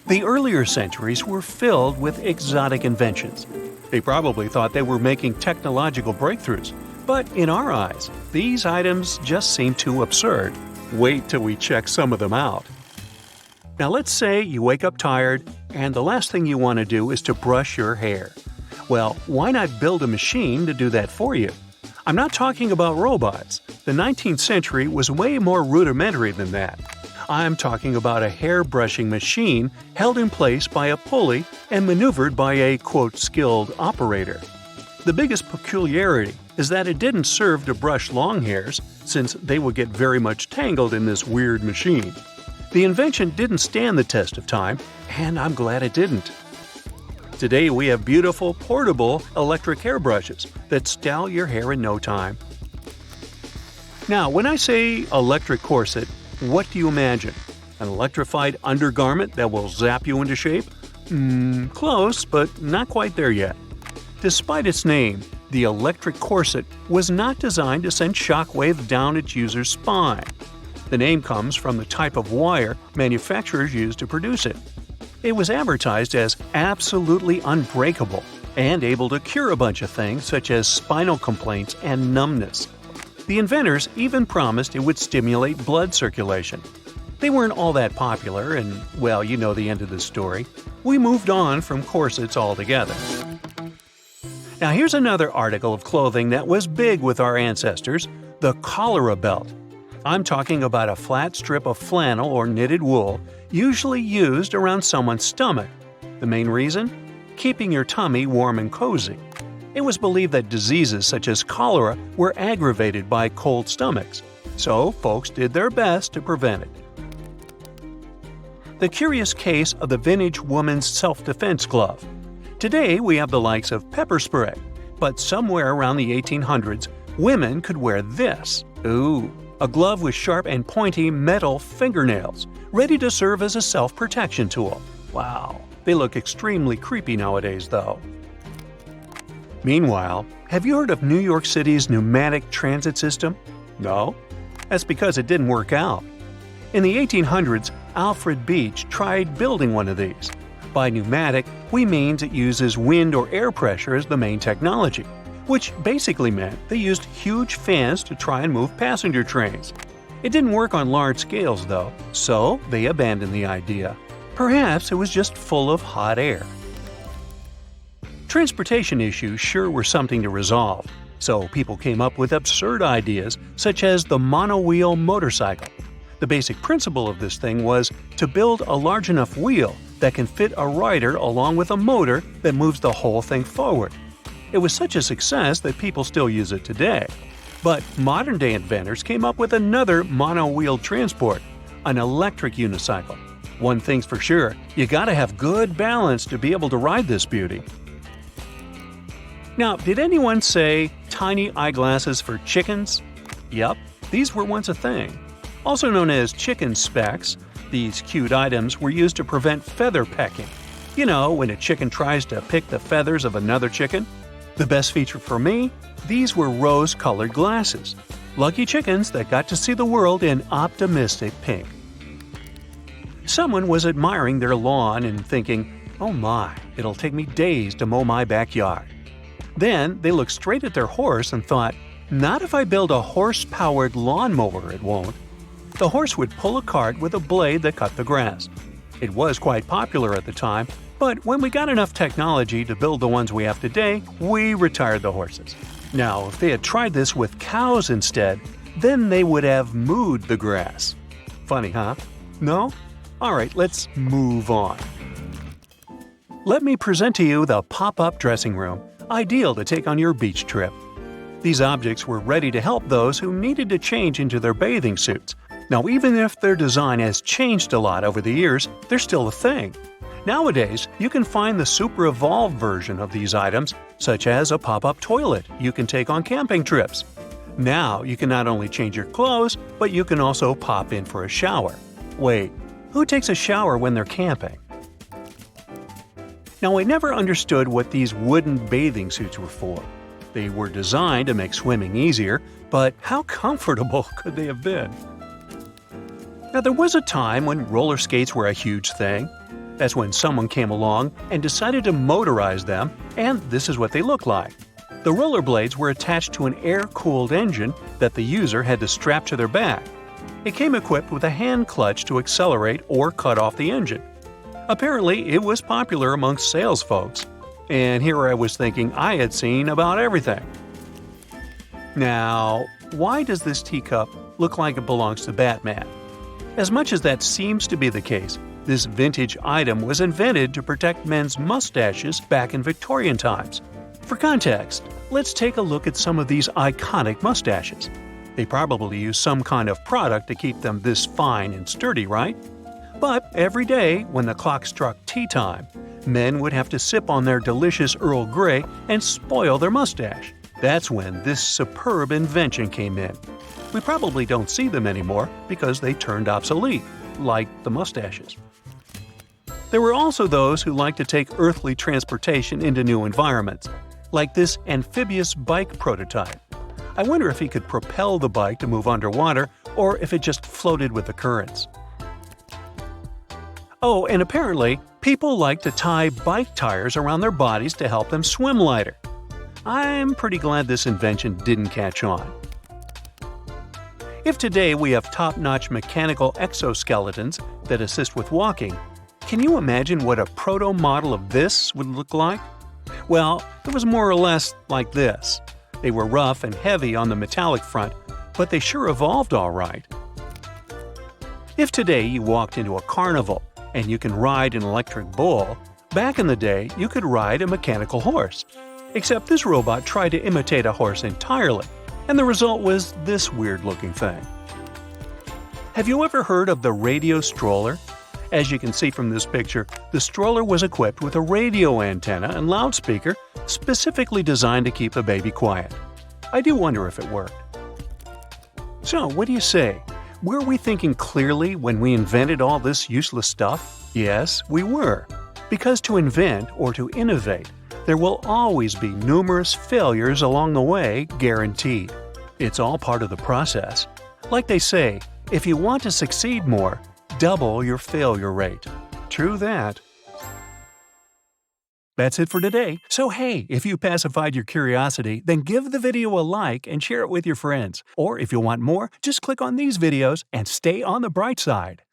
The earlier centuries were filled with exotic inventions. They probably thought they were making technological breakthroughs, but in our eyes, these items just seem too absurd. Wait till we check some of them out. Now let's say you wake up tired, and the last thing you want to do is to brush your hair. Well, why not build a machine to do that for you? I'm not talking about robots. The 19th century was way more rudimentary than that. I'm talking about a hair-brushing machine held in place by a pulley and maneuvered by a, quote, skilled operator. The biggest peculiarity is that it didn't serve to brush long hairs, since they would get very much tangled in this weird machine. The invention didn't stand the test of time, and I'm glad it didn't. Today we have beautiful, portable electric hairbrushes that style your hair in no time. Now, when I say electric corset, what do you imagine? An electrified undergarment that will zap you into shape? Close, but not quite there yet. Despite its name, the electric corset was not designed to send shockwave down its user's spine. The name comes from the type of wire manufacturers use to produce it. It was advertised as absolutely unbreakable and able to cure a bunch of things such as spinal complaints and numbness. The inventors even promised it would stimulate blood circulation. They weren't all that popular, and, well, you know the end of the story. We moved on from corsets altogether. Now here's another article of clothing that was big with our ancestors, the cholera belt. I'm talking about a flat strip of flannel or knitted wool, usually used around someone's stomach. The main reason? Keeping your tummy warm and cozy. It was believed that diseases such as cholera were aggravated by cold stomachs, so folks did their best to prevent it. The curious case of the vintage woman's self-defense glove. Today we have the likes of pepper spray, but somewhere around the 1800s, women could wear this. Ooh, a glove with sharp and pointy metal fingernails, ready to serve as a self-protection tool. Wow, they look extremely creepy nowadays though. Meanwhile, have you heard of New York City's pneumatic transit system? No? That's because it didn't work out. In the 1800s, Alfred Beach tried building one of these. By pneumatic, we mean it uses wind or air pressure as the main technology, which basically meant they used huge fans to try and move passenger trains. It didn't work on large scales though, so they abandoned the idea. Perhaps it was just full of hot air. Transportation issues sure were something to resolve, so people came up with absurd ideas such as the monowheel motorcycle. The basic principle of this thing was to build a large enough wheel that can fit a rider along with a motor that moves the whole thing forward. It was such a success that people still use it today. But modern-day inventors came up with another monowheel transport, an electric unicycle. One thing's for sure, you gotta have good balance to be able to ride this beauty. Now, did anyone say tiny eyeglasses for chickens? Yep, these were once a thing. Also known as chicken specs, these cute items were used to prevent feather pecking. You know, when a chicken tries to pick the feathers of another chicken? The best feature for me? These were rose-colored glasses. Lucky chickens that got to see the world in optimistic pink. Someone was admiring their lawn and thinking, oh my, it'll take me days to mow my backyard. Then they looked straight at their horse and thought, not if I build a horse-powered lawnmower, it won't. The horse would pull a cart with a blade that cut the grass. It was quite popular at the time, but when we got enough technology to build the ones we have today, we retired the horses. Now, if they had tried this with cows instead, then they would have mooed the grass. Funny, huh? No? Alright, let's move on. Let me present to you the pop-up dressing room, ideal to take on your beach trip. These objects were ready to help those who needed to change into their bathing suits. Now, even if their design has changed a lot over the years, they're still a thing. Nowadays, you can find the super evolved version of these items, such as a pop-up toilet you can take on camping trips. Now, you can not only change your clothes, but you can also pop in for a shower. Wait, who takes a shower when they're camping? Now, I never understood what these wooden bathing suits were for. They were designed to make swimming easier, but how comfortable could they have been? Now, there was a time when roller skates were a huge thing. That's when someone came along and decided to motorize them, and this is what they look like. The rollerblades were attached to an air-cooled engine that the user had to strap to their back. It came equipped with a hand clutch to accelerate or cut off the engine. Apparently, it was popular amongst sales folks. And here I was thinking I had seen about everything. Now, why does this teacup look like it belongs to Batman? As much as that seems to be the case, this vintage item was invented to protect men's mustaches back in Victorian times. For context, let's take a look at some of these iconic mustaches. They probably use some kind of product to keep them this fine and sturdy, right? But every day, when the clock struck tea time, men would have to sip on their delicious Earl Grey and spoil their mustache. That's when this superb invention came in. We probably don't see them anymore because they turned obsolete, like the mustaches. There were also those who liked to take earthly transportation into new environments, like this amphibious bike prototype. I wonder if he could propel the bike to move underwater or if it just floated with the currents. Oh, and apparently, people like to tie bike tires around their bodies to help them swim lighter. I'm pretty glad this invention didn't catch on. If today we have top-notch mechanical exoskeletons that assist with walking, can you imagine what a proto-model of this would look like? Well, it was more or less like this. They were rough and heavy on the metallic front, but they sure evolved all right. If today you walked into a carnival and you can ride an electric bull, back in the day you could ride a mechanical horse. Except this robot tried to imitate a horse entirely, and the result was this weird-looking thing. Have you ever heard of the radio stroller? As you can see from this picture, the stroller was equipped with a radio antenna and loudspeaker specifically designed to keep the baby quiet. I do wonder if it worked. So, what do you say? Were we thinking clearly when we invented all this useless stuff? Yes, we were. Because to invent or to innovate, there will always be numerous failures along the way, guaranteed. It's all part of the process. Like they say, if you want to succeed more, double your failure rate. True that. That's it for today. So hey, if you pacified your curiosity, then give the video a like and share it with your friends. Or if you want more, just click on these videos and stay on the bright side.